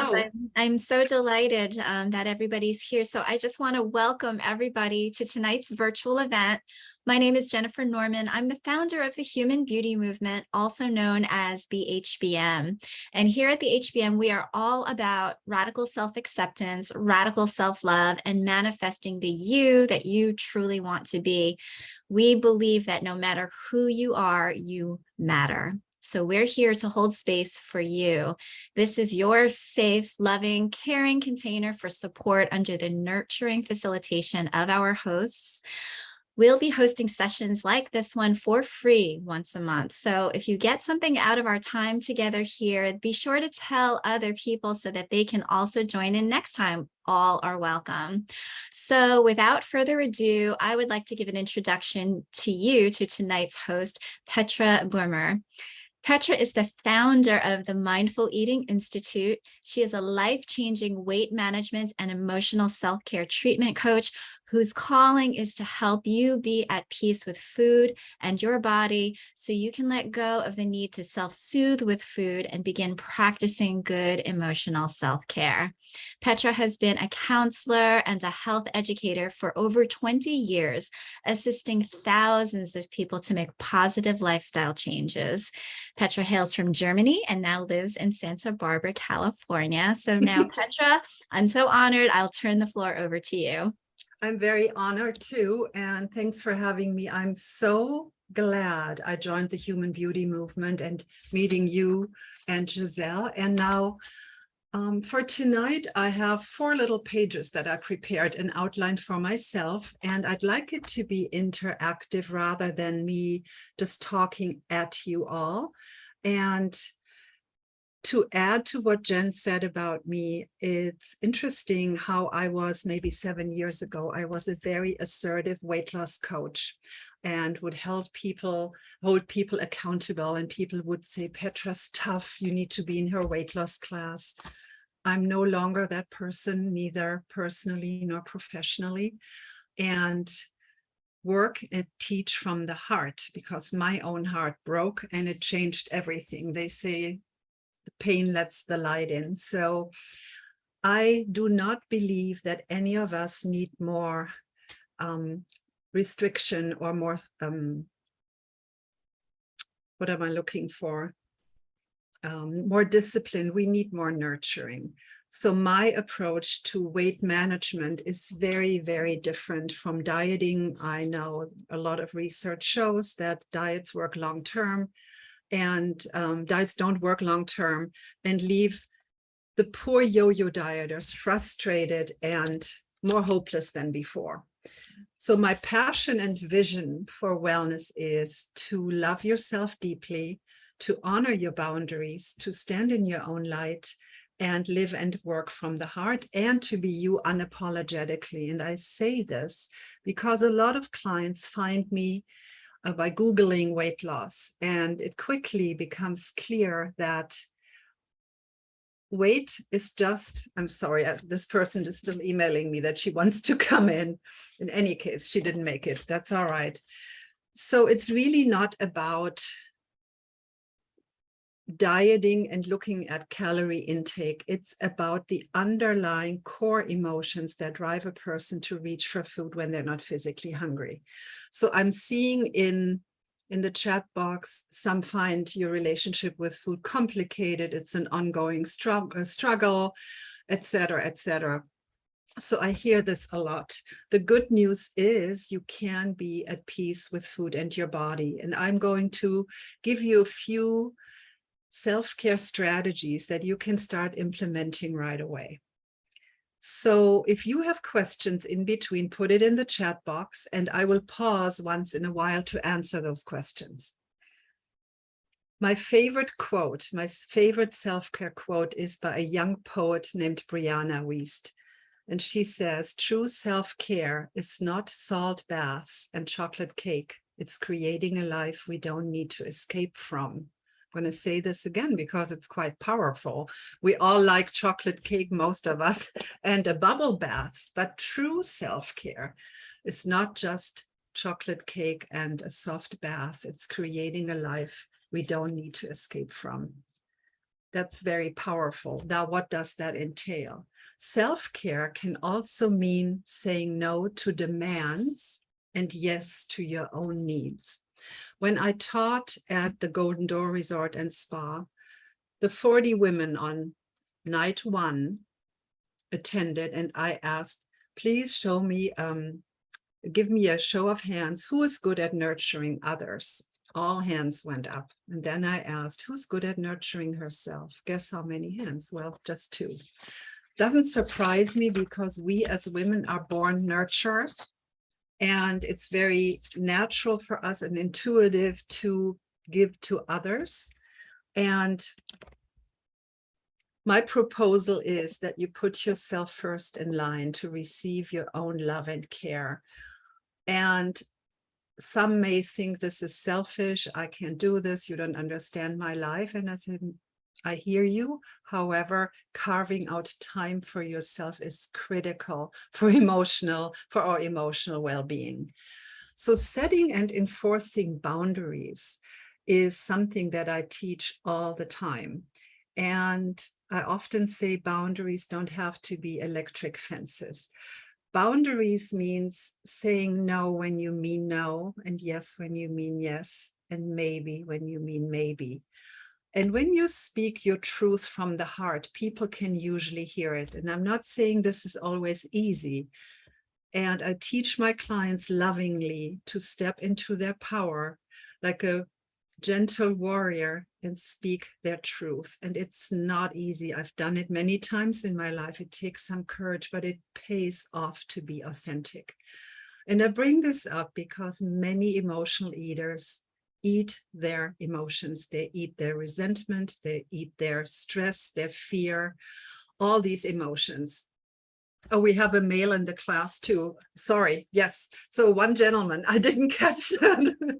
Hello. I'm so delighted that everybody's here. So I just want to welcome everybody to tonight's virtual event. My name is Jennifer Norman. I'm the founder of the Human Beauty Movement, also known as the HBM. And here at the HBM, we are all about radical self-acceptance, radical self-love, and manifesting the you that you truly want to be. We believe that no matter who you are, you matter. So we're here to hold space for you. This is your safe, loving, caring container for support under the nurturing facilitation of our hosts. We'll be hosting sessions like this one for free once a month. So if you get something out of our time together here, be sure to tell other people so that they can also join in next time. All are welcome. So without further ado, I would like to give an introduction to you, to tonight's host, Petra Beumer. Petra is the founder of the Mindful Eating Institute. She is a life-changing weight management and emotional self-care treatment coach whose calling is to help you be at peace with food and your body so you can let go of the need to self-soothe with food and begin practicing good emotional self-care. Petra has been a counselor and a health educator for over 20 years, assisting thousands of people to make positive lifestyle changes. Petra hails from Germany and now lives in Santa Barbara, California. So now, Petra, I'm so honored. I'll turn the floor over to you. I'm very honored too, and thanks for having me. I'm so glad I joined the Human Beauty Movement and meeting you and Giselle. And now for tonight, I have 4 little pages that I prepared and outlined for myself, and I'd like it to be interactive rather than me just talking at you all. And to add to what Jen said about me, it's interesting how I was maybe 7 years ago. I was a very assertive weight loss coach and would help people, hold people accountable. And people would say, Petra's tough, you need to be in her weight loss class. I'm no longer that person, neither personally nor professionally. And work and teach from the heart, because my own heart broke and it changed everything. They say, the pain lets the light in. So I do not believe that any of us need more restriction or more, what am I looking for? More discipline. We need more nurturing. So my approach to weight management is very, very different from dieting. I know a lot of research shows that diets work long-term, and diets don't work long-term and leave the poor yo-yo dieters frustrated and more hopeless than before. So my passion and vision for wellness is to love yourself deeply, to honor your boundaries, to stand in your own light and live and work from the heart, and to be you unapologetically. And I say this because a lot of clients find me by Googling weight loss, and it quickly becomes clear that weight is just, I'm sorry, this person is still emailing me that she wants to come in. In any case, she didn't make it. That's all right. So it's really not about dieting and looking at calorie intake. It's about the underlying core emotions that drive a person to reach for food when they're not physically hungry. So I'm seeing in the chat box, some find your relationship with food complicated. It's an ongoing struggle, etc., etc. So I hear this a lot. The good news is you can be at peace with food and your body. And I'm going to give you a few self-care strategies that you can start implementing right away. So if you have questions in between, put it in the chat box, and I will pause once in a while to answer those questions. My favorite quote, my favorite self-care quote is by a young poet named Brianna Wiest. And she says, true self-care is not salt baths and chocolate cake. It's creating a life we don't need to escape from. I'm going to say this again because it's quite powerful. We all like chocolate cake, most of us, and a bubble bath, but true self-care is not just chocolate cake and a soft bath. It's creating a life we don't need to escape from. That's very powerful. Now, what does that entail? Self-care can also mean saying no to demands and yes to your own needs. When I taught at the Golden Door Resort and Spa, the 40 women on night 1 attended, and I asked, please show me, give me a show of hands, who is good at nurturing others? All hands went up. And then I asked, who's good at nurturing herself? Guess how many hands? Well, just 2. Doesn't surprise me, because we as women are born nurturers, and it's very natural for us and intuitive to give to others. And my proposal is that you put yourself first in line to receive your own love and care. And some may think this is selfish. I can't do this. You don't understand my life. And I said, I hear you. However, carving out time for yourself is critical for our emotional well-being. So setting and enforcing boundaries is something that I teach all the time. And I often say boundaries don't have to be electric fences. Boundaries means saying no when you mean no, and yes when you mean yes, and maybe when you mean maybe. And when you speak your truth from the heart, people can usually hear it. And I'm not saying this is always easy. And I teach my clients lovingly to step into their power like a gentle warrior and speak their truth. And it's not easy. I've done it many times in my life. It takes some courage, but it pays off to be authentic. And I bring this up because many emotional eaters eat their emotions. They eat their resentment, they eat their stress, their fear, all these emotions. Oh, we have a male in the class too. Sorry. Yes. So one gentleman, I didn't catch that.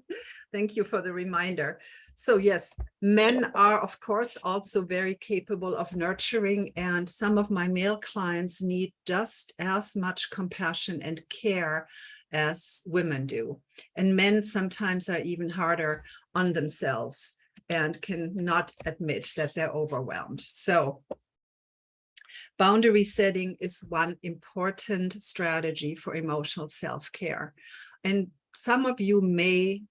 Thank you for the reminder. So yes, men are, of course, also very capable of nurturing, and some of my male clients need just as much compassion and care as women do. And men sometimes are even harder on themselves and can not admit that they're overwhelmed. So boundary setting is one important strategy for emotional self-care. And some of you may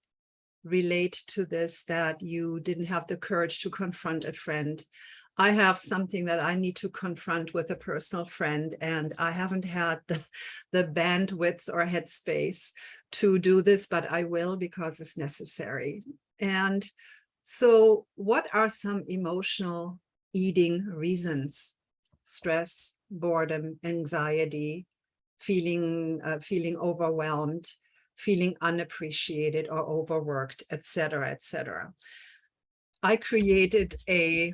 relate to this, that you didn't have the courage to confront a friend. I have something that I need to confront with a personal friend, and I haven't had the bandwidth or headspace to do this, but I will because it's necessary. And so what are some emotional eating reasons? Stress, boredom, anxiety, feeling overwhelmed, feeling unappreciated or overworked, etc., etc. I created a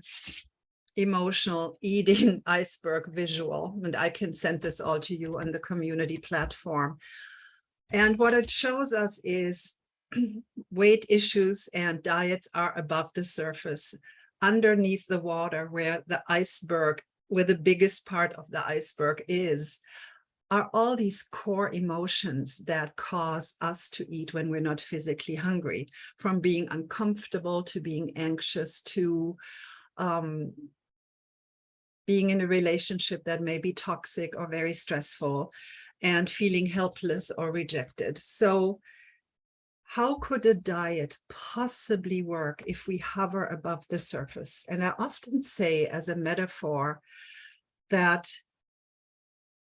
emotional eating iceberg visual, and I can send this all to you on the community platform. And what it shows us is weight issues and diets are above the surface. Underneath the water, where the iceberg, where the biggest part of the iceberg is, are all these core emotions that cause us to eat when we're not physically hungry, from being uncomfortable to being anxious to being in a relationship that may be toxic or very stressful, and feeling helpless or rejected. So how could a diet possibly work if we hover above the surface? And I often say as a metaphor that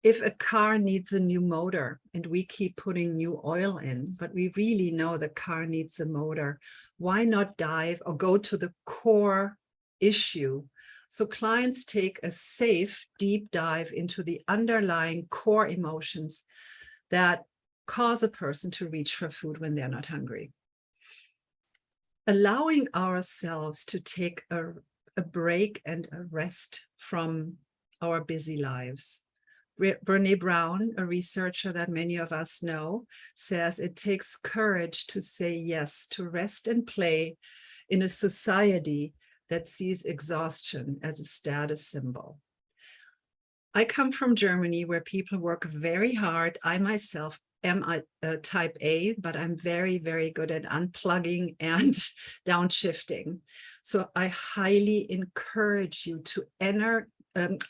if a car needs a new motor and we keep putting new oil in, but we really know the car needs a motor, why not dive or go to the core issue? So clients take a safe, deep dive into the underlying core emotions that cause a person to reach for food when they're not hungry. Allowing ourselves to take a break and a rest from our busy lives. Brené Brown, a researcher that many of us know, says it takes courage to say yes to rest and play in a society that sees exhaustion as a status symbol. I come from Germany, where people work very hard. I myself am a type A, but I'm very, very good at unplugging and downshifting. So I highly encourage you to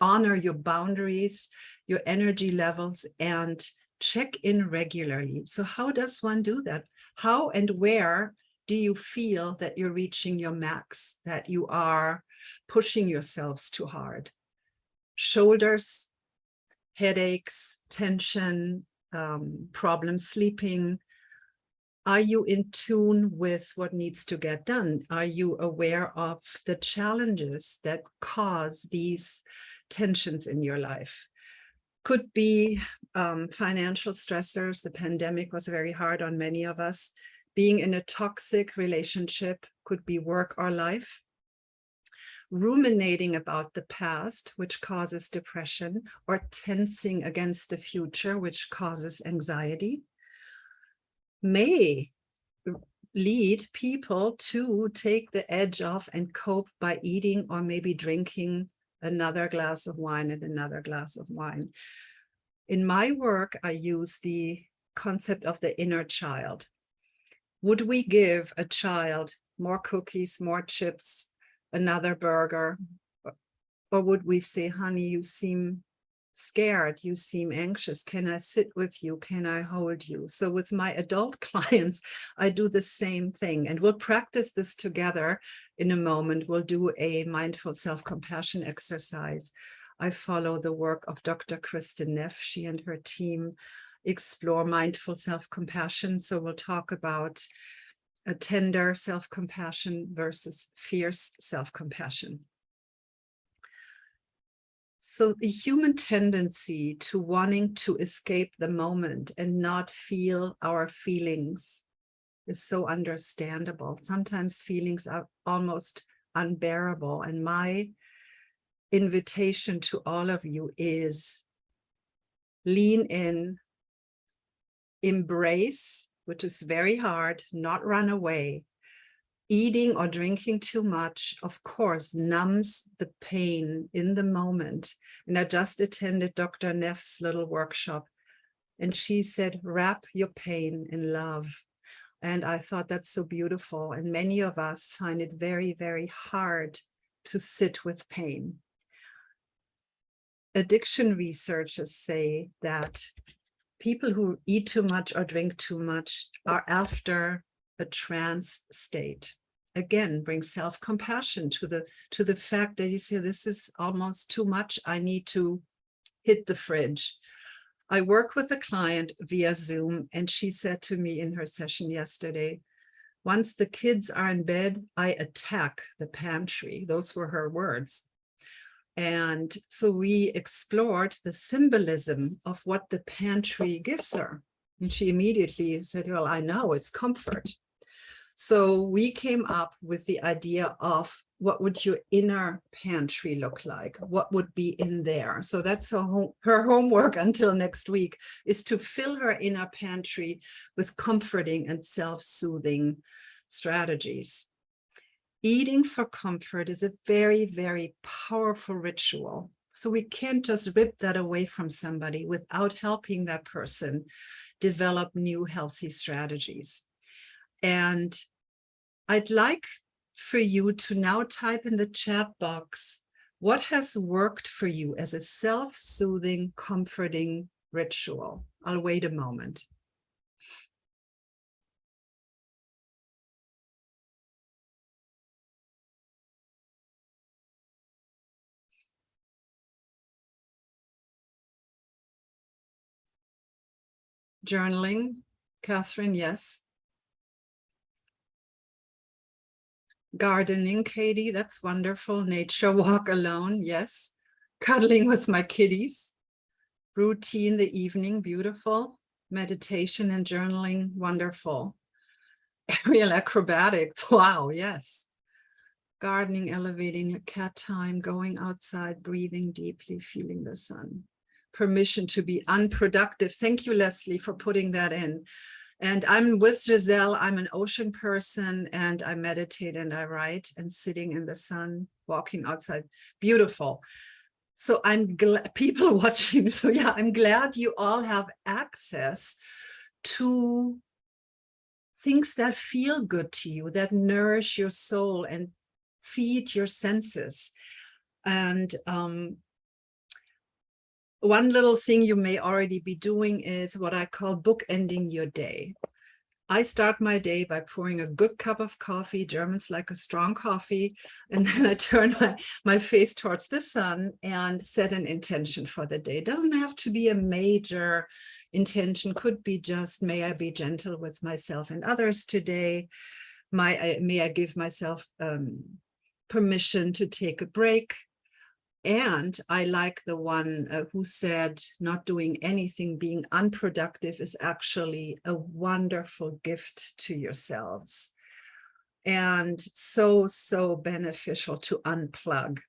honor your boundaries, your energy levels, and check in regularly. So how does one do that? How and where do you feel that you're reaching your max, that you are pushing yourselves too hard? Shoulders, headaches, tension, problems sleeping. Are you in tune with what needs to get done? Are you aware of the challenges that cause these tensions in your life? Could be financial stressors. The pandemic was very hard on many of us. Being in a toxic relationship, could be work or life. Ruminating about the past, which causes depression, or tensing against the future, which causes anxiety, may lead people to take the edge off and cope by eating or maybe drinking another glass of wine and another glass of wine. In my work, I use the concept of the inner child. Would we give a child more cookies, more chips, another burger? Or would we say, honey, you seem scared, you seem anxious. Can I sit with you? Can I hold you? So with my adult clients, I do the same thing, and we'll practice this together in a moment. We'll do a mindful self-compassion exercise. I follow the work of Dr. Kristen Neff. She and her team explore mindful self-compassion. So we'll talk about a tender self-compassion versus fierce self-compassion. So the human tendency to wanting to escape the moment and not feel our feelings is so understandable. Sometimes feelings are almost unbearable. And my invitation to all of you is lean in, embrace, which is very hard, not run away. Eating or drinking too much, of course, numbs the pain in the moment. And I just attended Dr. Neff's little workshop, and she said, wrap your pain in love. And I thought that's so beautiful. And many of us find it very, very hard to sit with pain. Addiction researchers say that people who eat too much or drink too much are after a trance state. Again, bring self-compassion to the fact that you say, this is almost too much. I need to hit the fridge. I work with a client via Zoom, and she said to me in her session yesterday, once the kids are in bed, I attack the pantry. Those were her words. And so we explored the symbolism of what the pantry gives her. And she immediately said, well, I know it's comfort. So we came up with the idea of what would your inner pantry look like? What would be in there? So that's her homework until next week, is to fill her inner pantry with comforting and self-soothing strategies. Eating for comfort is a very, very powerful ritual. So we can't just rip that away from somebody without helping that person develop new healthy strategies. And I'd like for you to now type in the chat box, what has worked for you as a self-soothing, comforting ritual? I'll wait a moment. Journaling, Catherine, yes. Gardening, Katie, that's wonderful. Nature walk alone, yes. Cuddling with my kitties. Routine the evening, beautiful. Meditation and journaling, wonderful. Aerial acrobatics, wow, yes. Gardening, elevating your cat time, going outside, breathing deeply, feeling the sun. Permission to be unproductive. Thank you, Leslie, for putting that in. And I'm with Giselle. I'm an ocean person, and I meditate and I write, and sitting in the sun, walking outside. Beautiful. So I'm glad people watching. So yeah, I'm glad you all have access to things that feel good to you, that nourish your soul and feed your senses. And one little thing you may already be doing is what I call bookending your day. I start my day by pouring a good cup of coffee. Germans like a strong coffee. And then I turn my face towards the sun and set an intention for the day. It doesn't have to be a major intention. Could be just, may I be gentle with myself and others today? May I give myself permission to take a break? And I like the one who said not doing anything, being unproductive is actually a wonderful gift to yourselves. And so, so beneficial to unplug.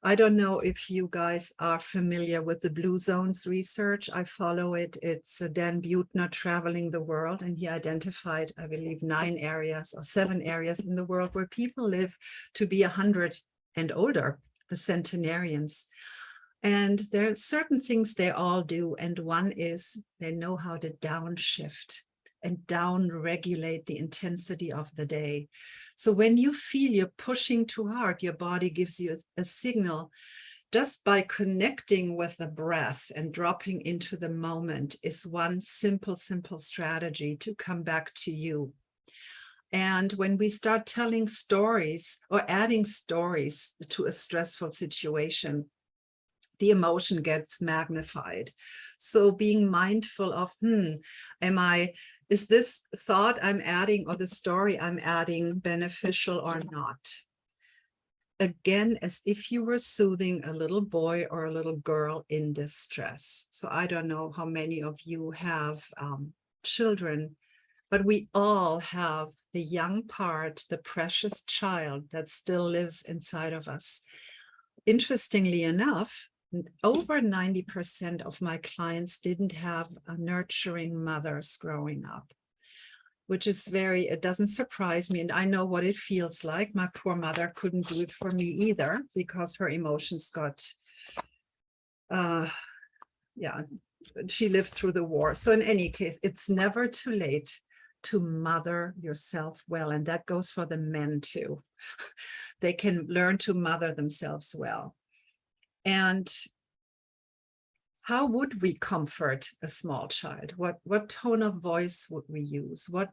I don't know if you guys are familiar with the Blue Zones research. I follow it. It's Dan Buettner traveling the world, and he identified, I believe, 9 areas or 7 areas in the world where people live to be 100 and older, the centenarians. And there are certain things they all do. And one is they know how to downshift and down regulate the intensity of the day. So when you feel you're pushing too hard, your body gives you a signal. Just by connecting with the breath and dropping into the moment is one simple strategy to come back to you. And when we start telling stories or adding stories to a stressful situation, the emotion gets magnified. So being mindful of, is this thought I'm adding or the story I'm adding beneficial or not? Again, as if you were soothing a little boy or a little girl in distress. So I don't know how many of you have children, but we all have the young part, the precious child that still lives inside of us. Interestingly enough, over 90% of my clients didn't have a nurturing mothers growing up, which is it doesn't surprise me. And I know what it feels like. My poor mother couldn't do it for me either because her emotions got, she lived through the war. So in any case, it's never too late to mother yourself well. And that goes for the men too. They can learn to mother themselves well. And how would we comfort a small child? What tone of voice would we use? What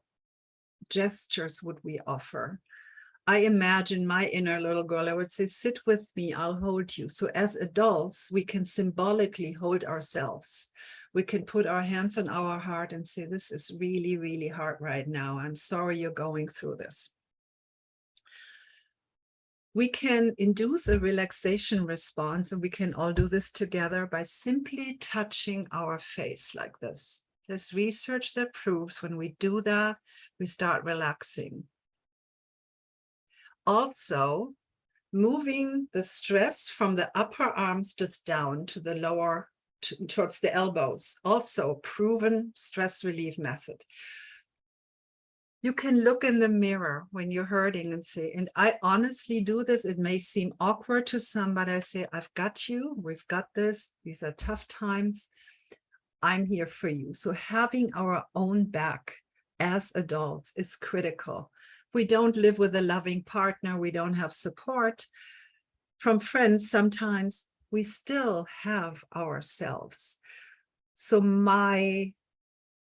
gestures would we offer? I imagine my inner little girl, I would say, sit with me, I'll hold you. So as adults, we can symbolically hold ourselves. We can put our hands on our heart and say, this is really, really hard right now. I'm sorry you're going through this. We can induce a relaxation response, and we can all do this together by simply touching our face like this. There's research that proves when we do that, we start relaxing. Also, moving the stress from the upper arms just down to the lower, towards the elbows. Also, proven stress relief method. You can look in the mirror when you're hurting and say, and I honestly do this. It may seem awkward to some, but I say, I've got you. We've got this. These are tough times. I'm here for you. So having our own back as adults is critical. We don't live with a loving partner. We don't have support from friends. Sometimes we still have ourselves. So my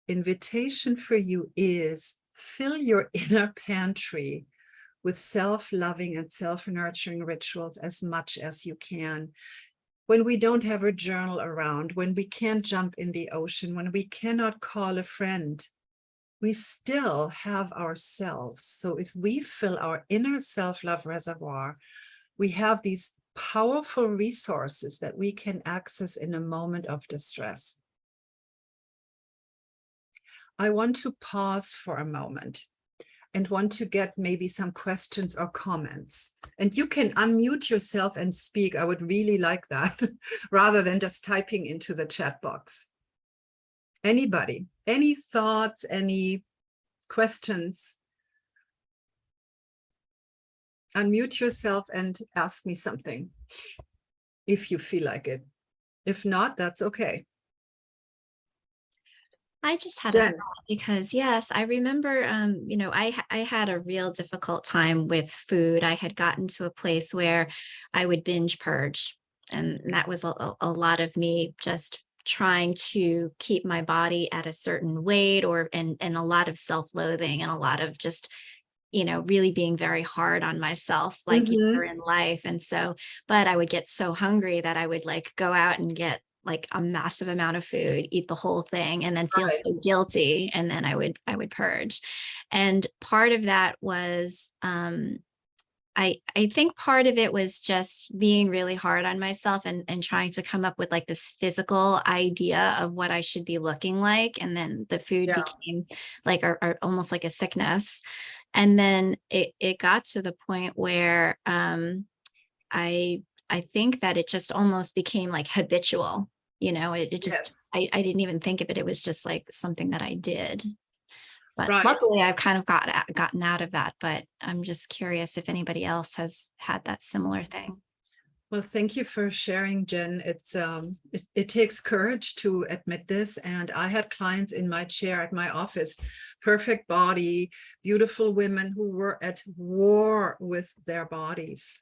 invitation for you is fill your inner pantry with self-loving and self-nurturing rituals as much as you can. When we don't have a journal around, when we can't jump in the ocean, when we cannot call a friend, we still have ourselves. So if we fill our inner self-love reservoir, we have these powerful resources that we can access in a moment of distress. I want to pause for a moment and want to get maybe some questions or comments. And you can unmute yourself and speak. I would really like that rather than just typing into the chat box. Anybody, any thoughts, any questions? Unmute yourself and ask me something if you feel like it. If not, that's okay. I just had a Jen. thought because yes, I remember, I had a real difficult time with food. I had gotten to a place where I would binge purge, and that was a lot of me just trying to keep my body at a certain weight, and a lot of self-loathing, and a lot of just, really being very hard on myself, like younger Mhm. in life. And so, but I would get so hungry that I would like go out and get like a massive amount of food, eat the whole thing, and then feel Right. so guilty. And then I would purge. And part of that was, I think part of it was just being really hard on myself, and trying to come up with like this physical idea of what I should be looking like. And then the food Yeah. became like, or almost like a sickness. And then it got to the point where, I I think that it just almost became like habitual. It just, Yes. I didn't even think of it. It was just like something that I did. But Right. luckily, I've kind of gotten out of that. But I'm just curious if anybody else has had that similar thing. Well, thank you for sharing, Jen. It takes courage to admit this. And I had clients in my chair at my office, perfect body, beautiful women who were at war with their bodies.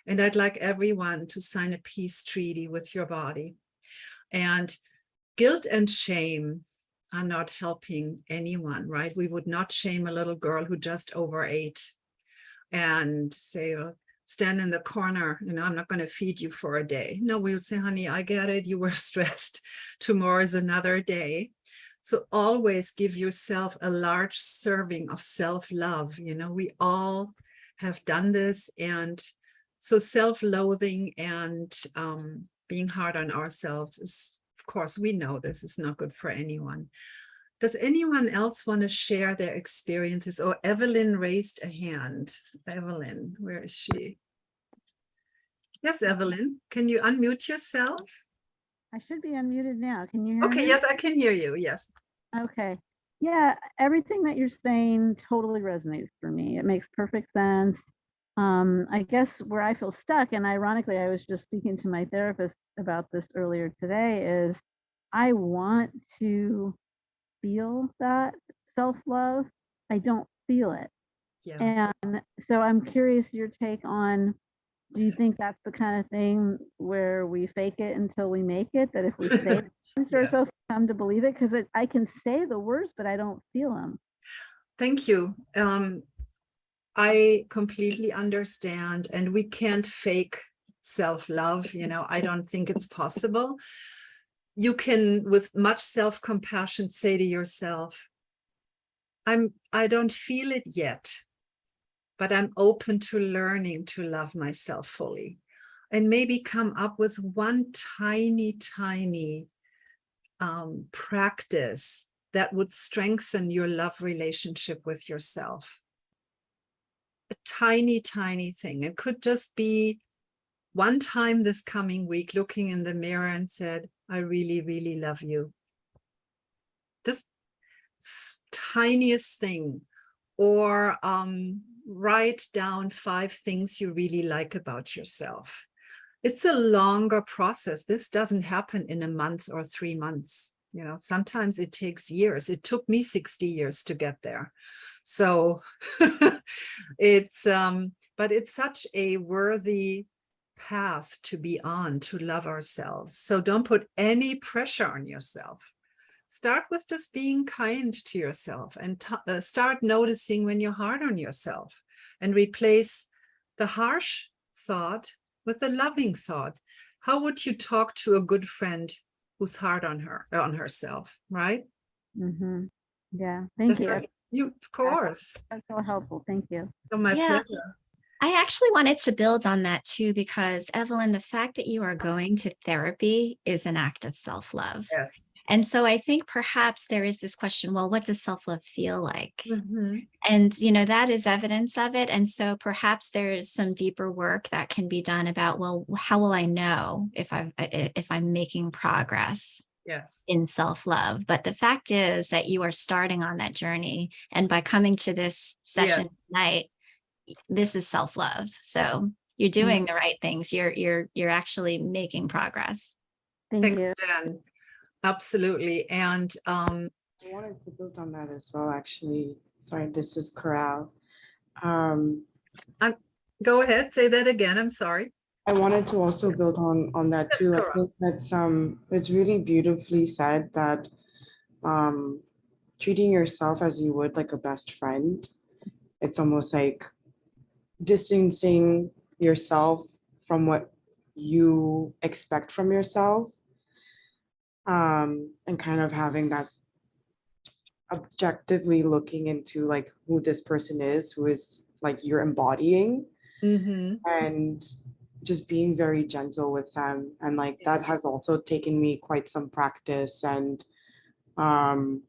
And I'd like everyone to sign a peace treaty with your body. And guilt and shame are not helping anyone, right? We would not shame a little girl who just overate and say, well, stand in the corner, I'm not going to feed you for a day. No, we would say, honey, I get it. You were stressed. Tomorrow is another day. So always give yourself a large serving of self-love. We all have done this. And so self-loathing and being hard on ourselves is, of course, we know this is not good for anyone. Does anyone else want to share their experiences? Oh, Evelyn raised a hand. Evelyn, where is she? Yes, Evelyn, can you unmute yourself? I should be unmuted now. Can you hear Okay, me? yes, I can hear you. Yes. Okay. Yeah, everything that you're saying totally resonates for me. It makes perfect sense. I guess where I feel stuck, and ironically, I was just speaking to my therapist about this earlier today, is I want to feel that self-love. I don't feel it. Yeah. And so I'm curious your take on, do you think that's the kind of thing where we fake it until we make it? That if we say it to Yeah. ourselves, we come to believe it? Because I can say the words, but I don't feel them. Thank you. I completely understand, and we can't fake self-love. I don't think it's possible. You can, with much self-compassion, say to yourself, I don't feel it yet, but I'm open to learning to love myself fully, and maybe come up with one tiny practice that would strengthen your love relationship with yourself. A tiny thing. It could just be one time this coming week, looking in the mirror and said, I really love you. Just tiniest thing. Or write down 5 things you really like about yourself. It's a longer process. This doesn't happen in a month or 3 months. Sometimes it takes years. It took me 60 years to get there. So but it's such a worthy path to be on, to love ourselves. So don't put any pressure on yourself. Start with just being kind to yourself, and start noticing when you're hard on yourself, and replace the harsh thought with a loving thought. How would you talk to a good friend who's hard on herself, right? Mm-hmm. Yeah, thank Just you. you, of course. That's so helpful. Thank you. So my Yeah. pleasure. I actually wanted to build on that too, because Evelyn, the fact that you are going to therapy is an act of self-love. Yes. And so I think perhaps there is this question, well, what does self-love feel like? Mm-hmm. And, that is evidence of it. And so perhaps there is some deeper work that can be done about, well, how will I know if I'm making progress Yes. in self-love? But the fact is that you are starting on that journey. And by coming to this Yeah. session tonight, this is self-love. So you're doing the right things. You're actually making progress. Thank Thanks, you. Jen. Absolutely. And I wanted to build on that as well, actually. Sorry, this is Corral. Um, Go ahead, say that again. I'm sorry. I wanted to also build on that Yes, too. I Cora. think that's it's really beautifully said that um treating yourself as you would like a best friend. It's almost like distancing yourself from what you expect from yourself, and kind of having that objectively looking into like who this person is, who is like you're embodying, Mm-hmm. and just being very gentle with them. And like that Yes. has also taken me quite some practice. And um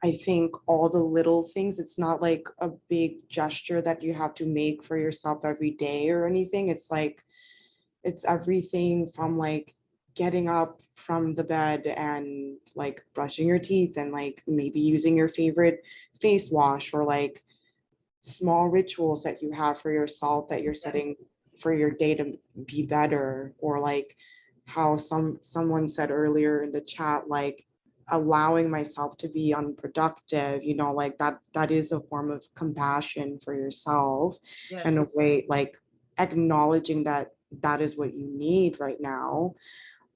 I think all the little things, it's not like a big gesture that you have to make for yourself every day or anything. It's like it's everything from like getting up from the bed and like brushing your teeth and like maybe using your favorite face wash, or like small rituals that you have for yourself that you're setting for your day to be better. Or like how someone said earlier in the chat, like allowing myself to be unproductive, you know, like that is a form of compassion for yourself, and a Yes. way like acknowledging that that is what you need right now.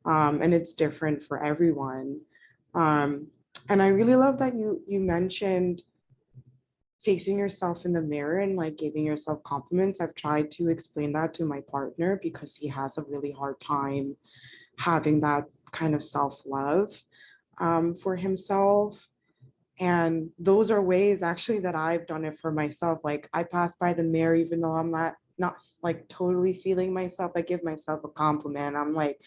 And it's different for everyone. um, and I really love that you mentioned facing yourself in the mirror and like giving yourself compliments. I've tried to explain that to my partner because he has a really hard time having that kind of self-love, for himself. And those are ways actually that I've done it for myself. Like I pass by the mirror, even though I'm not like totally feeling myself, I give myself a compliment. I'm like,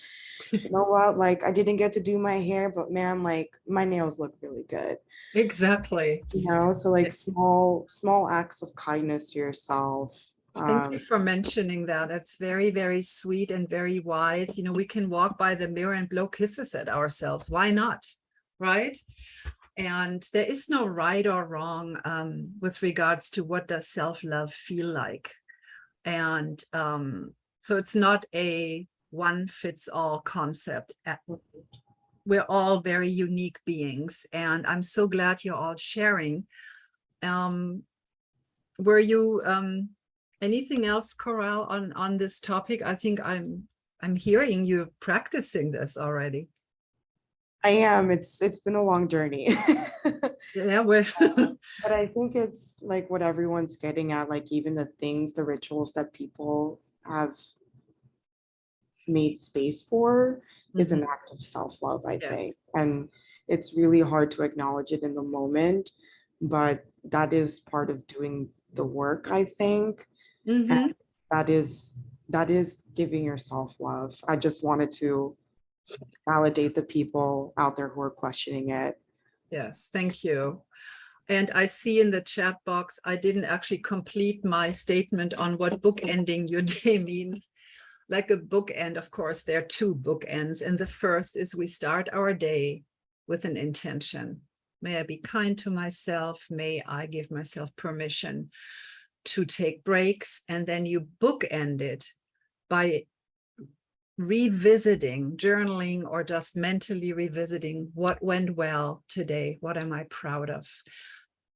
you know what, like I didn't get to do my hair, but man, like my nails look really good. Exactly. You know, so like small acts of kindness to yourself. Thank you for mentioning that. That's very, very sweet and very wise. You know, we can walk by the mirror and blow kisses at ourselves. Why not? Right? And there is no right or wrong with regards to what does self-love feel like. And so it's not a one fits all concept. We're all very unique beings. And I'm so glad you're all sharing. Were you anything else, Coral, on this topic? I think I'm hearing you practicing this already. I am. It's been a long journey. Yeah, with But I think it's like what everyone's getting at, like even the things, the rituals that people have made space for is an act of self-love, I think. Yes. And it's really hard to acknowledge it in the moment, but that is part of doing the work, I think. Mm-hmm. And that is giving yourself love. I just wanted to validate the people out there who are questioning it. Yes, thank you. And I see in the chat box, I didn't actually complete my statement on what bookending your day means. Like a bookend, of course, there are two bookends. And the first is we start our day with an intention. May I be kind to myself? May I give myself permission to take breaks? And then you bookend it by revisiting, journaling, or just mentally revisiting what went well today. What am I proud of?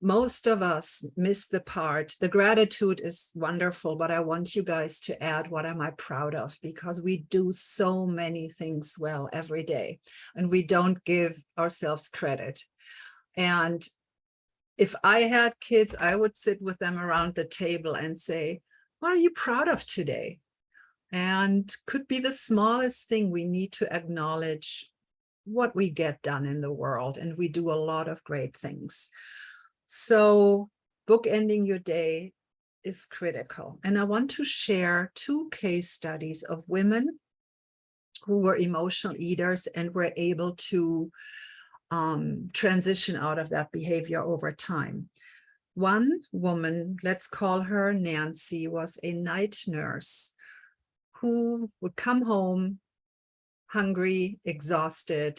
Most of us miss the part. The gratitude is wonderful, but I want you guys to add, what am I proud of? Because we do so many things well every day and we don't give ourselves credit. And if I had kids, I would sit with them around the table and say, what are you proud of today? And could be the smallest thing. We need to acknowledge what we get done in the world, and we do a lot of great things. So bookending your day is critical. And I want to share two case studies of women who were emotional eaters and were able to transition out of that behavior over time. One woman, let's call her Nancy, was a night nurse who would come home hungry, exhausted,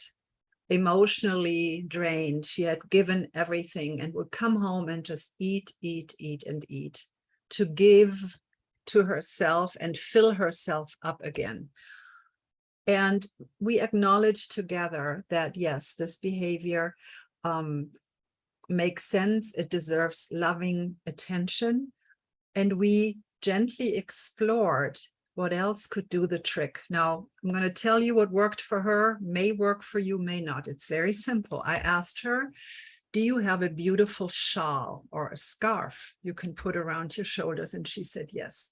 emotionally drained. She had given everything and would come home and just eat, and eat to give to herself and fill herself up again. And we acknowledge together that, yes, this behavior makes sense. It deserves loving attention. And we gently explored what else could do the trick. Now, I'm going to tell you what worked for her, may work for you, may not. It's very simple. I asked her, do you have a beautiful shawl or a scarf you can put around your shoulders? And she said, yes.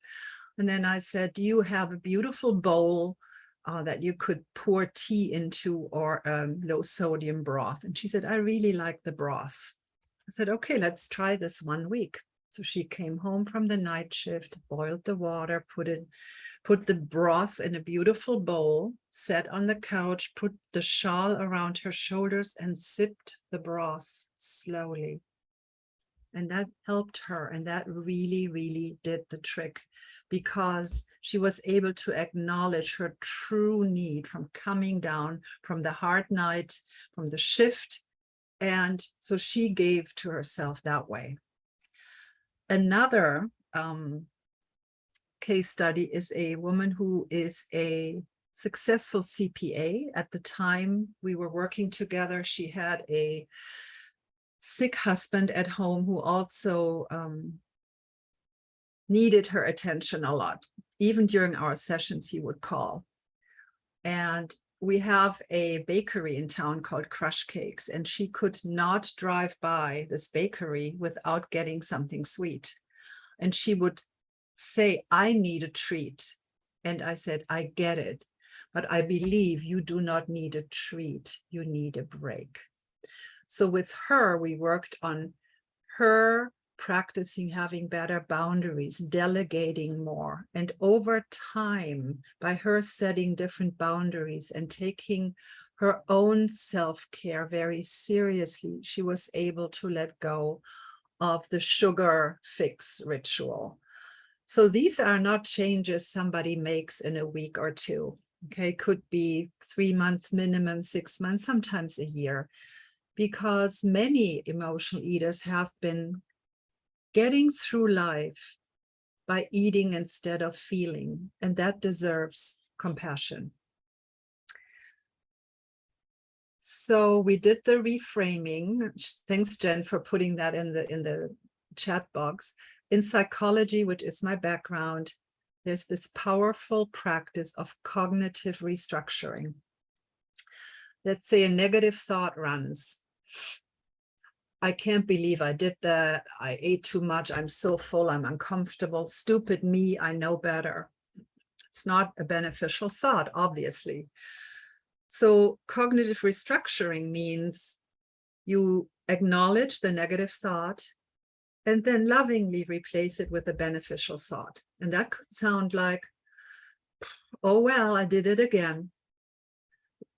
And then I said, do you have a beautiful bowl that you could pour tea into, or low sodium broth? And she said, I really like the broth. I said, okay, let's try this 1 week. So she came home from the night shift, boiled the water, put the broth in a beautiful bowl, sat on the couch, put the shawl around her shoulders, and sipped the broth slowly. And that helped her. And that really, really did the trick, because she was able to acknowledge her true need from coming down from the hard night, from the shift. And so she gave to herself that way. Another case study is a woman who is a successful CPA. At the time we were working together, she had a sick husband at home who also needed her attention a lot. Even during our sessions, he would call. And we have a bakery in town called Crush Cakes, and she could not drive by this bakery without getting something sweet. And she would say, I need a treat. And I said, I get it, but I believe you do not need a treat. You need a break. So with her, we worked on her practicing having better boundaries, delegating more. And over time, by her setting different boundaries and taking her own self-care very seriously, she was able to let go of the sugar fix ritual. So these are not changes somebody makes in a week or two. Okay, could be 3 months minimum, 6 months, sometimes a year, because many emotional eaters have been getting through life by eating instead of feeling, and that deserves compassion. So we did the reframing. Thanks, Jen, for putting that in the chat box. In psychology, which is my background, there's this powerful practice of cognitive restructuring. Let's say a negative thought runs. I can't believe I did that. I ate too much. I'm so full. I'm uncomfortable. Stupid me. I know better. It's not a beneficial thought, obviously. So cognitive restructuring means you acknowledge the negative thought and then lovingly replace it with a beneficial thought. And that could sound like, oh, well, I did it again.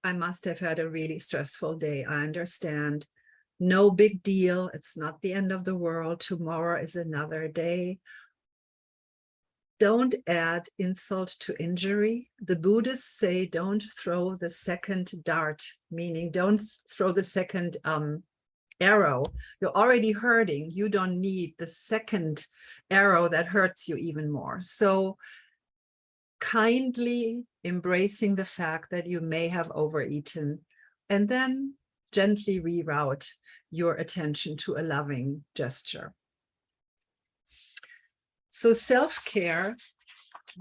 I must have had a really stressful day. I understand. No big deal. It's not the end of the world. Tomorrow is another day. Don't add insult to injury. The Buddhists say don't throw the second dart, meaning don't throw the second arrow. You're already hurting. You don't need the second arrow that hurts you even more. So kindly embracing the fact that you may have overeaten, and then gently reroute your attention to a loving gesture. So self-care,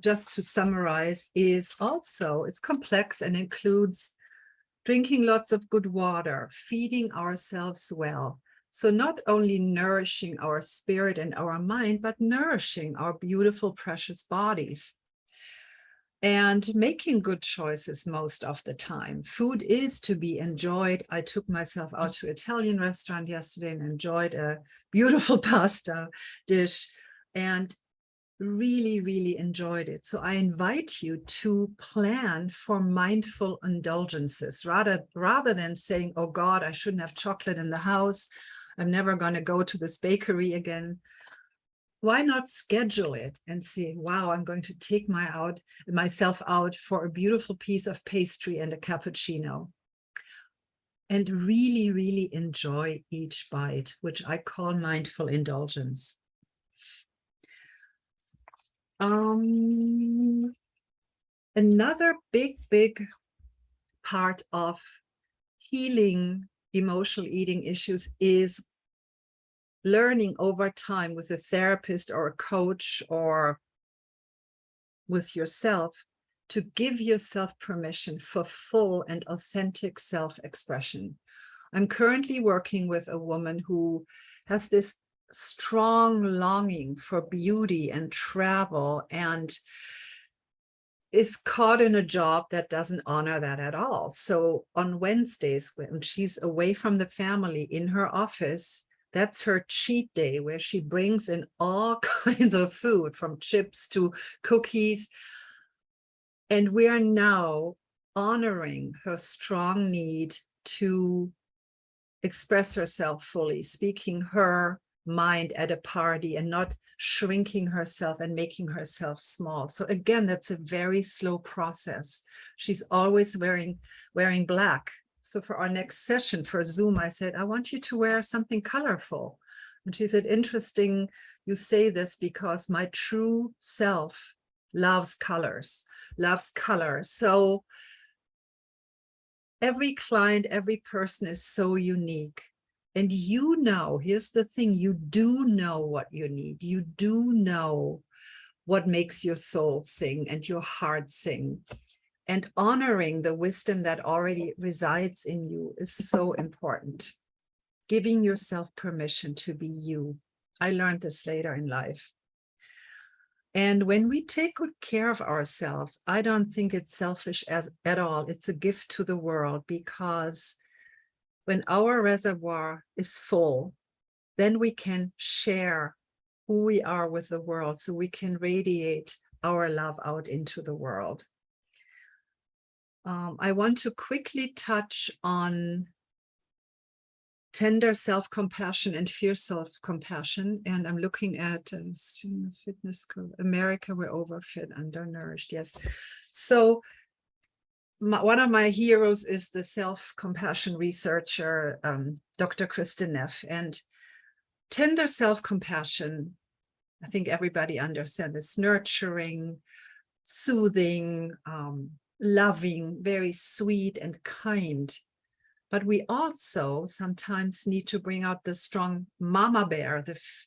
just to summarize, is also, it's complex and includes drinking lots of good water, feeding ourselves well. So not only nourishing our spirit and our mind, but nourishing our beautiful, precious bodies. And making good choices most of the time. Food is to be enjoyed. I took myself out to an Italian restaurant yesterday and enjoyed a beautiful pasta dish and really, really enjoyed it. So I invite you to plan for mindful indulgences rather than saying, oh God, I shouldn't have chocolate in the house. I'm never going to go to this bakery again. Why not schedule it and say, wow, I'm going to take myself out for a beautiful piece of pastry and a cappuccino. And really, really enjoy each bite, which I call mindful indulgence. Another big part of healing emotional eating issues is learning over time with a therapist or a coach or with yourself to give yourself permission for full and authentic self-expression. I'm currently working with a woman who has this strong longing for beauty and travel and is caught in a job that doesn't honor that at all. So on Wednesdays, when she's away from the family in her office, that's her cheat day where she brings in all kinds of food, from chips to cookies. And we are now honoring her strong need to express herself fully, speaking her mind at a party and not shrinking herself and making herself small. So again, that's a very slow process. She's always wearing black. So for our next session for Zoom, I said, I want you to wear something colorful. And she said, interesting, you say this because my true self loves colors, loves color. So every client, every person is so unique. And you know, here's the thing, you do know what you need. You do know what makes your soul sing and your heart sing. And honoring the wisdom that already resides in you is so important. Giving yourself permission to be you. I learned this later in life. And when we take good care of ourselves, I don't think it's selfish at all. It's a gift to the world, because when our reservoir is full, then we can share who we are with the world, so we can radiate our love out into the world. I want to quickly touch on tender self-compassion and fierce self-compassion. And I'm looking at fitness, America, we're overfit, undernourished. Yes. So one of my heroes is the self-compassion researcher, Dr. Kristen Neff. And tender self-compassion, I think everybody understands this: nurturing, soothing, loving, very sweet and kind. But we also sometimes need to bring out the strong mama bear,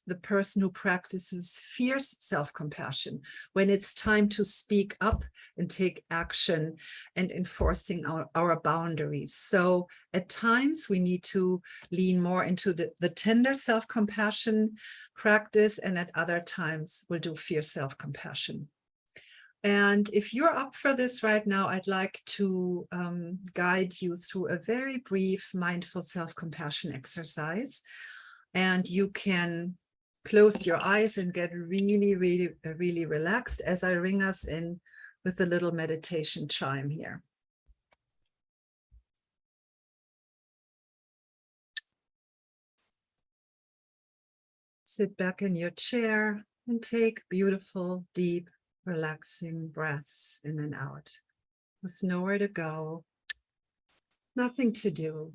the person who practices fierce self-compassion when it's time to speak up and take action and enforcing our boundaries. So at times we need to lean more into the tender self-compassion practice, and at other times we'll do fierce self-compassion. And if you're up for this right now, I'd like to guide you through a very brief mindful self-compassion exercise. And you can close your eyes and get really, really, really relaxed as I ring us in with a little meditation chime here. Sit back in your chair and take beautiful, deep, relaxing breaths in and out, with nowhere to go, nothing to do,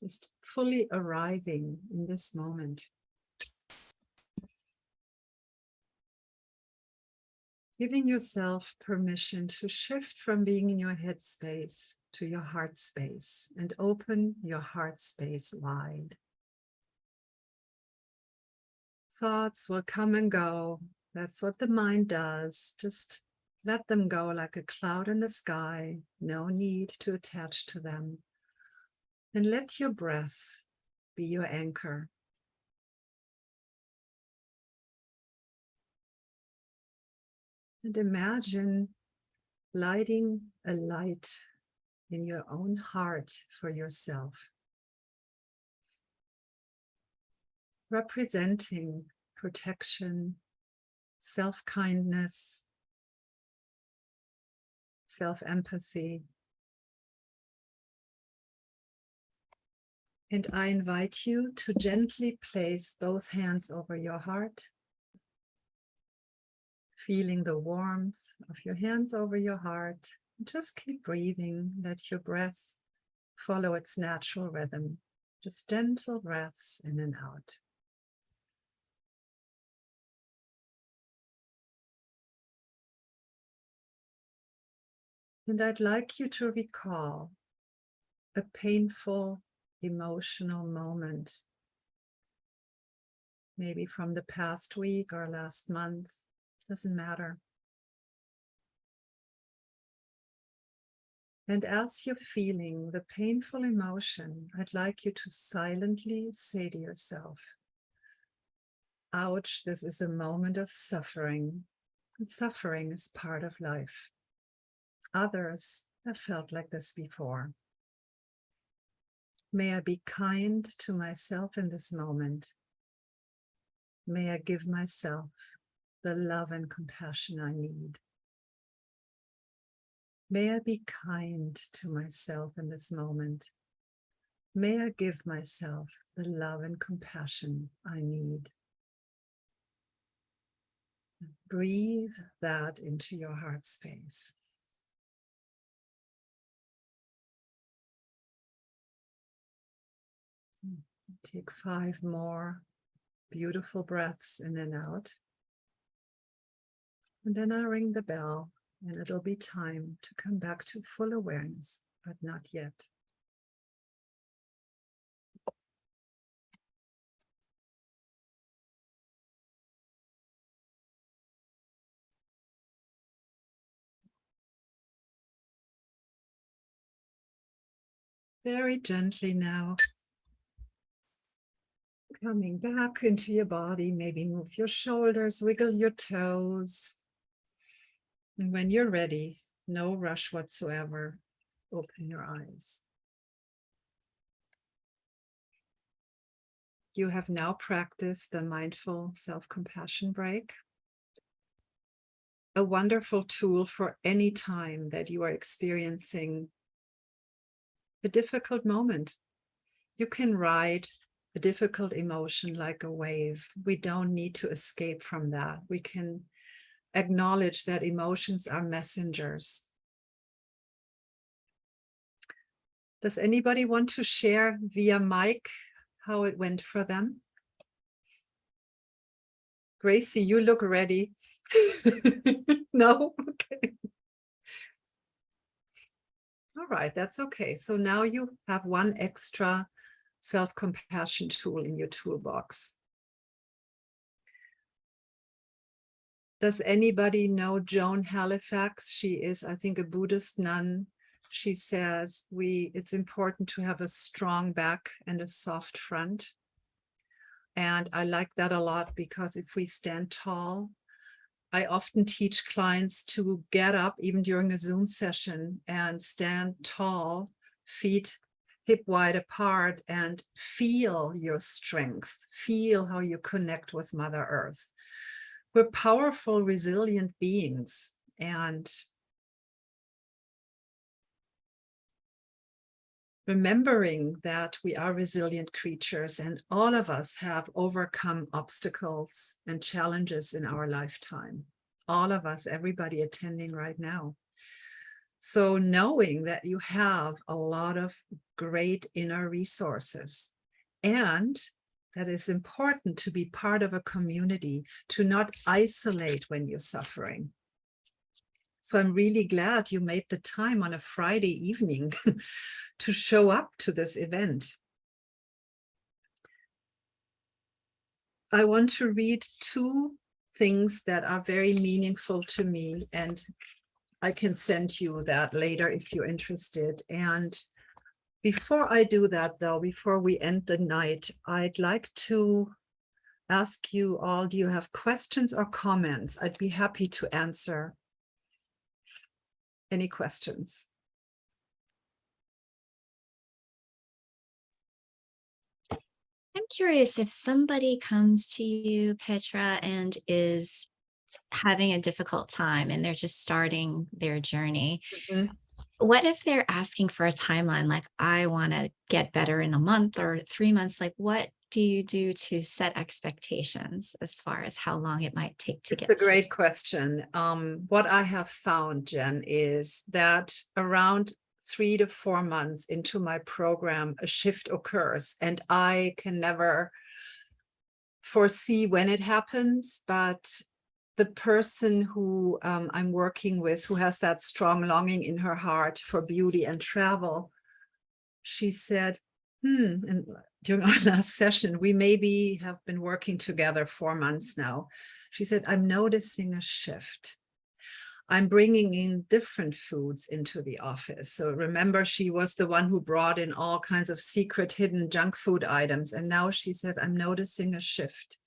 just fully arriving in this moment. Giving yourself permission to shift from being in your head space to your heart space, and open your heart space wide. Thoughts will come and go. That's what the mind does. Just let them go like a cloud in the sky. No need to attach to them. And let your breath be your anchor. And imagine lighting a light in your own heart for yourself, representing protection, self-kindness, self-empathy. And I invite you to gently place both hands over your heart, feeling the warmth of your hands over your heart. Just keep breathing. Let your breath follow its natural rhythm. Just gentle breaths in and out. And I'd like you to recall a painful emotional moment, maybe from the past week or last month, doesn't matter. And as you're feeling the painful emotion, I'd like you to silently say to yourself, ouch, this is a moment of suffering. And suffering is part of life. Others have felt like this before. May I be kind to myself in this moment. May I give myself the love and compassion I need. May I be kind to myself in this moment. May I give myself the love and compassion I need. Breathe that into your heart space. Take 5 more beautiful breaths in and out. And then I'll ring the bell and it'll be time to come back to full awareness, but not yet. Very gently now, coming back into your body, maybe move your shoulders, wiggle your toes. And when you're ready, no rush whatsoever, open your eyes. You have now practiced the mindful self-compassion break, a wonderful tool for any time that you are experiencing a difficult moment. You can ride a difficult emotion like a wave. We don't need to escape from that. We can acknowledge that emotions are messengers. Does anybody want to share via mic how it went for them? Gracie, you look ready. No? Okay. All right, that's okay. So now you have one extra self-compassion tool in your toolbox. Does anybody know Joan Halifax? She is, I think, a Buddhist nun. She says it's important to have a strong back and a soft front. And I like that a lot because if we stand tall, I often teach clients to get up even during a Zoom session and stand tall, feet hip wide apart, and feel your strength, feel how you connect with Mother Earth. We're powerful, resilient beings, and remembering that we are resilient creatures and all of us have overcome obstacles and challenges in our lifetime. All of us, everybody attending right now. So knowing that you have a lot of great inner resources, and that it's important to be part of a community, to not isolate when you're suffering. So I'm really glad you made the time on a Friday evening to show up to this event. I want to read 2 things that are very meaningful to me, and I can send you that later if you're interested. And before I do that, though, before we end the night, I'd like to ask you all, do you have questions or comments? I'd be happy to answer any questions. I'm curious if somebody comes to you, Petra, and is having a difficult time and they're just starting their journey. Mhm. What if they're asking for a timeline, like I want to get better in a month or 3 months? Like, what do you do to set expectations as far as how long it might take to It's get a great question. What I have found, Jen, is that around 3 to 4 months into my program, a shift occurs, and I can never foresee when it happens, but the person who I'm working with, who has that strong longing in her heart for beauty and travel, she said, and during our last session, we maybe have been working together 4 months now. She said, I'm noticing a shift. I'm bringing in different foods into the office. So remember, she was the one who brought in all kinds of secret hidden junk food items. And now she says, I'm noticing a shift.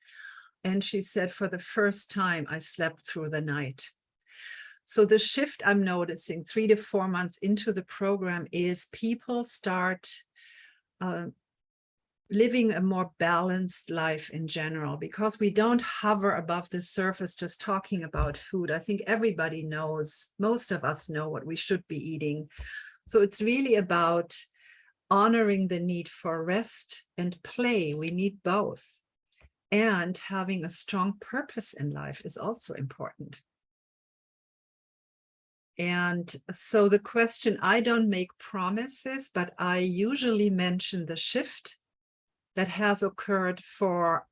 And she said, for the first time, I slept through the night. So the shift I'm noticing 3 to 4 months into the program is people start living a more balanced life in general, because we don't hover above the surface just talking about food. I think everybody knows, most of us know what we should be eating. So it's really about honoring the need for rest and play. We need both. And having a strong purpose in life is also important. And so the question, I don't make promises, but I usually mention the shift that has occurred for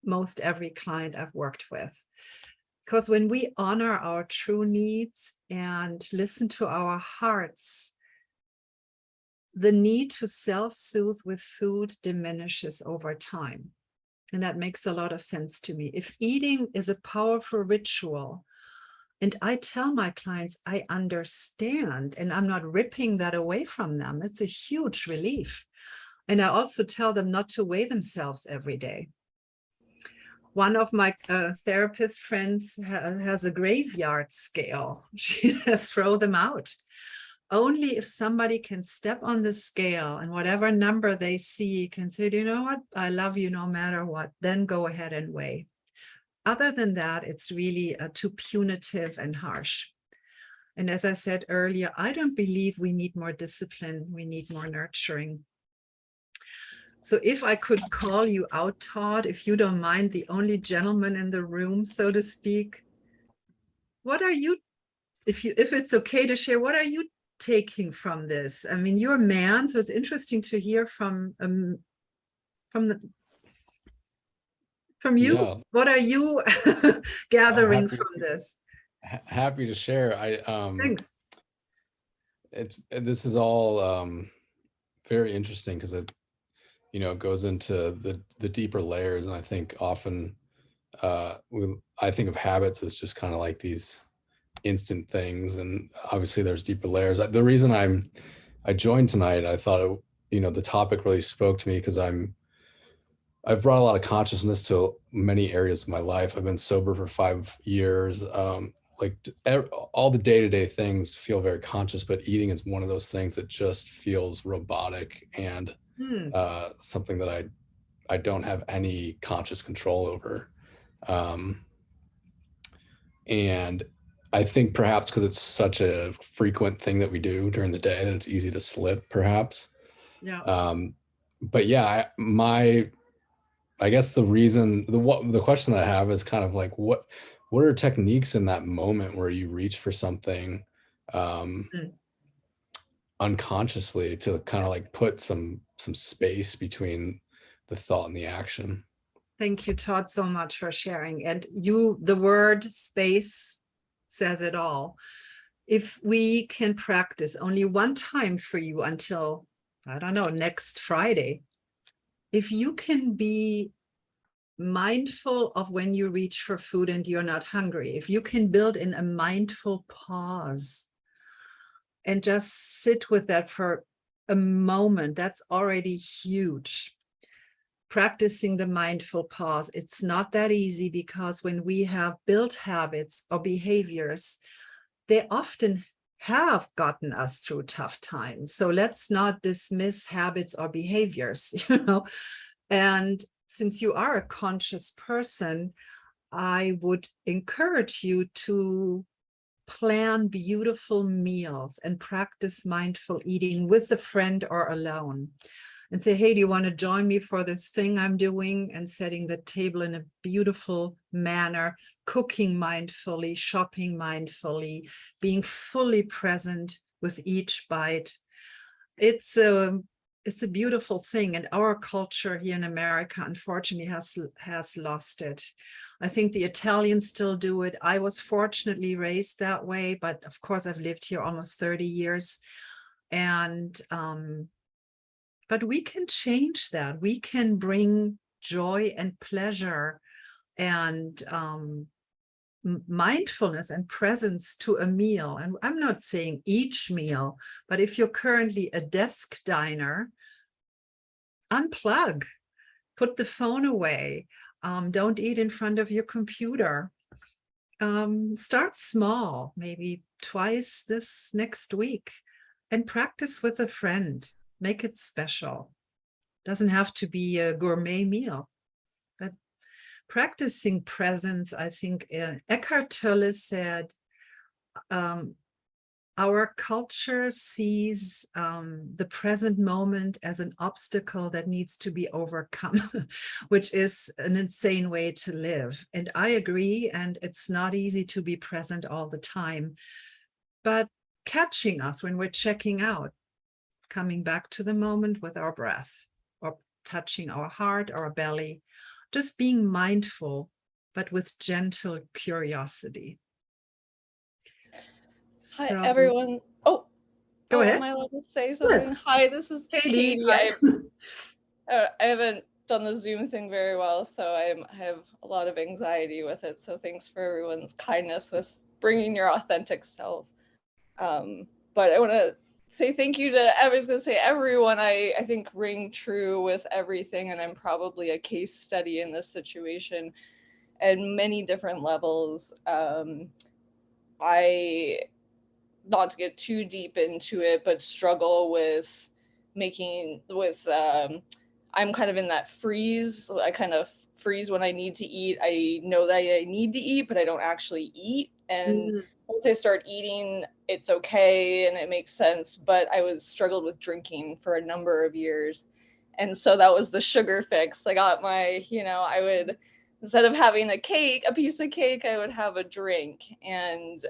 most every client I've worked with. Because when we honor our true needs and listen to our hearts, the need to self-soothe with food diminishes over time. And that makes a lot of sense to me. If eating is a powerful ritual, and I tell my clients, I understand, and I'm not ripping that away from them. It's a huge relief. And I also tell them not to weigh themselves every day. One of my therapist friends has a graveyard scale. She has throw them out. Only if somebody can step on the scale and whatever number they see can say, you know what, I love you no matter what, then go ahead and weigh. Other than that, it's really too punitive and harsh. And as I said earlier, I don't believe we need more discipline. We need more nurturing. So if I could call you out, Todd, if you don't mind, the only gentleman in the room, so to speak, what are you, if it's okay to share, what are you taking from this? I mean, you're a man, so it's interesting to hear from you. Yeah. What are you gathering from this? Happy to share. Thanks. This is all very interesting because it goes into the deeper layers, and I think often I think of habits as just kind of like these instant things, and obviously there's deeper layers. The reason I joined tonight, I thought the topic really spoke to me because I've brought a lot of consciousness to many areas of my life. I've been sober for 5 years. Like all the day-to-day things feel very conscious, but eating is one of those things that just feels robotic and something that I don't have any conscious control over. And I think perhaps because it's such a frequent thing that we do during the day that it's easy to slip, perhaps. Yeah. But yeah, I guess the question that I have is kind of like, what are techniques in that moment where you reach for something unconsciously to kind of like put some space between the thought and the action? Thank you, Todd, so much for sharing. And the word space says it all. If we can practice only one time for you until, I don't know, next Friday, if you can be mindful of when you reach for food and you're not hungry, if you can build in a mindful pause and just sit with that for a moment, that's already huge. Practicing the mindful pause, it's not that easy, because when we have built habits or behaviors, they often have gotten us through tough times. So let's not dismiss habits or behaviors, And since you are a conscious person, I would encourage you to plan beautiful meals and practice mindful eating with a friend or alone. And say, hey, do you want to join me for this thing I'm doing? And setting the table in a beautiful manner, cooking mindfully, shopping mindfully, being fully present with each bite. It's it's a beautiful thing, and our culture here in America unfortunately has lost it. I think the Italians still do it. I was fortunately raised that way, but of course I've lived here almost 30 years, and but we can change that. We can bring joy and pleasure and mindfulness and presence to a meal. And I'm not saying each meal, but if you're currently a desk diner, unplug, put the phone away, don't eat in front of your computer. Start small, maybe twice this next week, and practice with a friend. Make it special. Doesn't have to be a gourmet meal, but practicing presence. I think Eckhart Tolle said, our culture sees the present moment as an obstacle that needs to be overcome, which is an insane way to live. And I agree, and it's not easy to be present all the time, but catching us when we're checking out, coming back to the moment with our breath, or touching our heart, our belly, just being mindful, but with gentle curiosity. Hi, So, everyone. Oh, go ahead. Am I allowed to say something? Yes. Hi, this is Katie. Katie. I haven't done the Zoom thing very well, so I have a lot of anxiety with it. So thanks for everyone's kindness with bringing your authentic self. But I want to say thank you to, I was going to say everyone, I think ring true with everything, and I'm probably a case study in this situation at many different levels. I, not to get too deep into it, but struggle with I'm kind of in that freeze. I kind of freeze when I need to eat. I know that I need to eat, but I don't actually eat. And once I start eating, it's okay and it makes sense. But I struggled with drinking for a number of years. And so that was the sugar fix. I got I would, instead of having a piece of cake, I would have a drink. And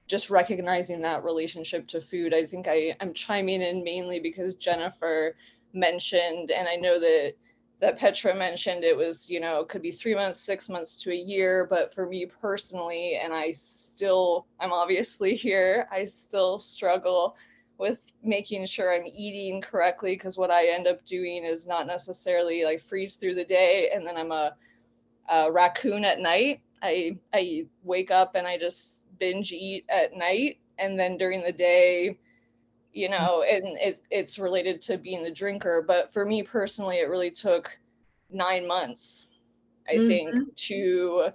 just recognizing that relationship to food. I think I'm chiming in mainly because Jennifer mentioned, and I know that Petra mentioned, it was, could be 3 months, 6 months to a year. But for me personally, and I'm obviously here, I still struggle with making sure I'm eating correctly, because what I end up doing is not necessarily like freeze through the day and then I'm a raccoon at night. I wake up and I just binge eat at night, and then during the day, and it's related to being the drinker. But for me personally, it really took 9 months, I think, to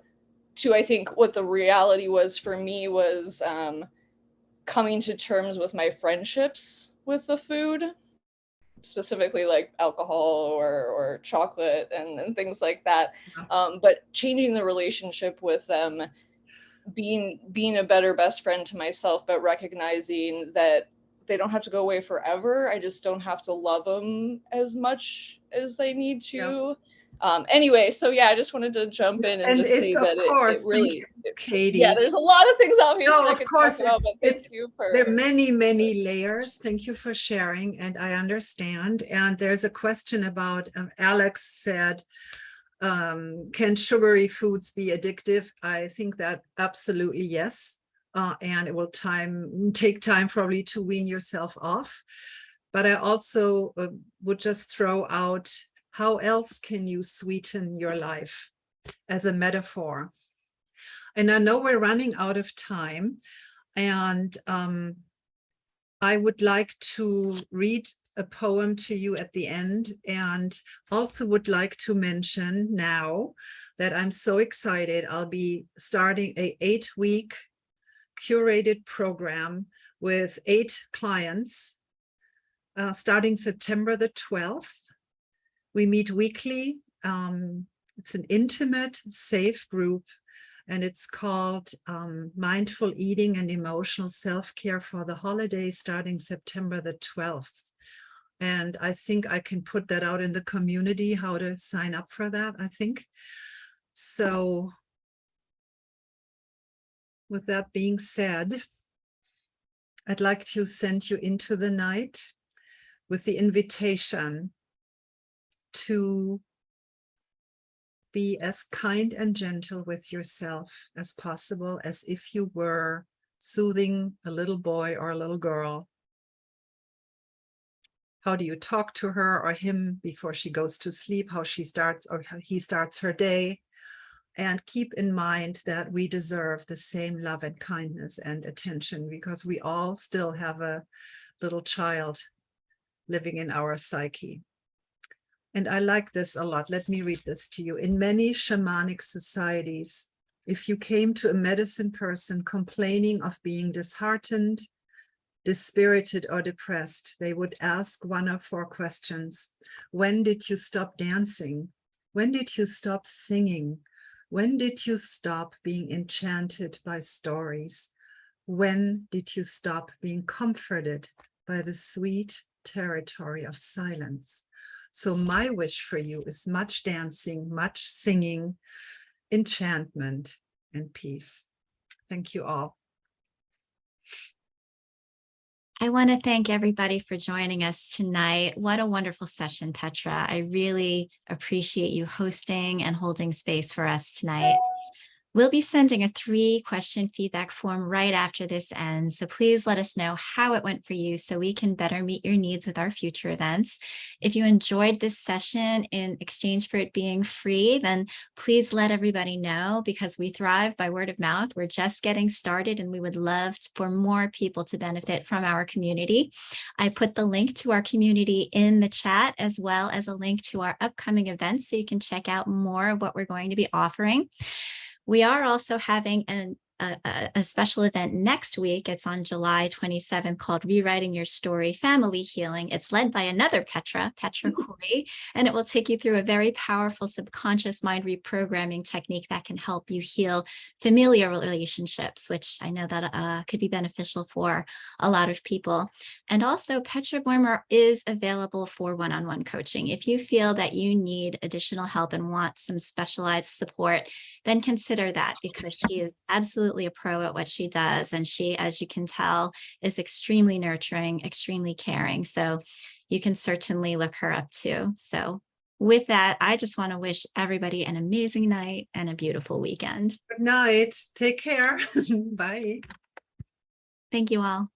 I think what the reality was for me was coming to terms with my friendships with the food, specifically like alcohol or chocolate and things like that. But changing the relationship with them, being a better best friend to myself, but recognizing that they don't have to go away forever. I just don't have to love them as much as they need to. Anyway, so yeah, I just wanted to jump in and just say that it really, Katie. Yeah, there's a lot of things obviously I could talk about, but thank you for. There are many, many layers. Thank you for sharing, and I understand. And there's a question about, Alex said, can sugary foods be addictive? I think that absolutely yes. And it will take time probably to wean yourself off. But I also would just throw out, how else can you sweeten your life as a metaphor? And I know we're running out of time, and I would like to read a poem to you at the end, and also would like to mention now that I'm so excited. I'll be starting a 8-week curated program with 8 clients starting September the 12th. We meet weekly. It's an intimate, safe group, and it's called Mindful Eating and Emotional Self-Care for the Holidays, starting September the 12th. And I think I can put that out in the community, how to sign up for that, I think. So with that being said, I'd like to send you into the night with the invitation to be as kind and gentle with yourself as possible, as if you were soothing a little boy or a little girl. How do you talk to her or him before she goes to sleep, how she starts or how he starts her day? And keep in mind that we deserve the same love and kindness and attention, because we all still have a little child living in our psyche. And I like this a lot. Let me read this to you. In many shamanic societies, if you came to a medicine person complaining of being disheartened, dispirited, or depressed, they would ask one of 4 questions. When did you stop dancing? When did you stop singing? When did you stop being enchanted by stories? When did you stop being comforted by the sweet territory of silence? So my wish for you is much dancing, much singing, enchantment, and peace. Thank you all. I want to thank everybody for joining us tonight. What a wonderful session, Petra. I really appreciate you hosting and holding space for us tonight. We'll be sending a 3-question feedback form right after this ends. So please let us know how it went for you so we can better meet your needs with our future events. If you enjoyed this session in exchange for it being free, then please let everybody know, because we thrive by word of mouth. We're just getting started and we would love for more people to benefit from our community. I put the link to our community in the chat, as well as a link to our upcoming events so you can check out more of what we're going to be offering. We are also having a special event next week. It's on July 27th, called Rewriting Your Story, Family Healing. It's led by another Petra Corey, and it will take you through a very powerful subconscious mind reprogramming technique that can help you heal familiar relationships, which I know that could be beneficial for a lot of people. And also, Petra Beumer is available for one-on-one coaching. If you feel that you need additional help and want some specialized support, then consider that, because she is absolutely a pro at what she does. And she, as you can tell, is extremely nurturing, extremely caring. So you can certainly look her up too. So with that, I just want to wish everybody an amazing night and a beautiful weekend. Good night. Take care. Bye. Thank you all.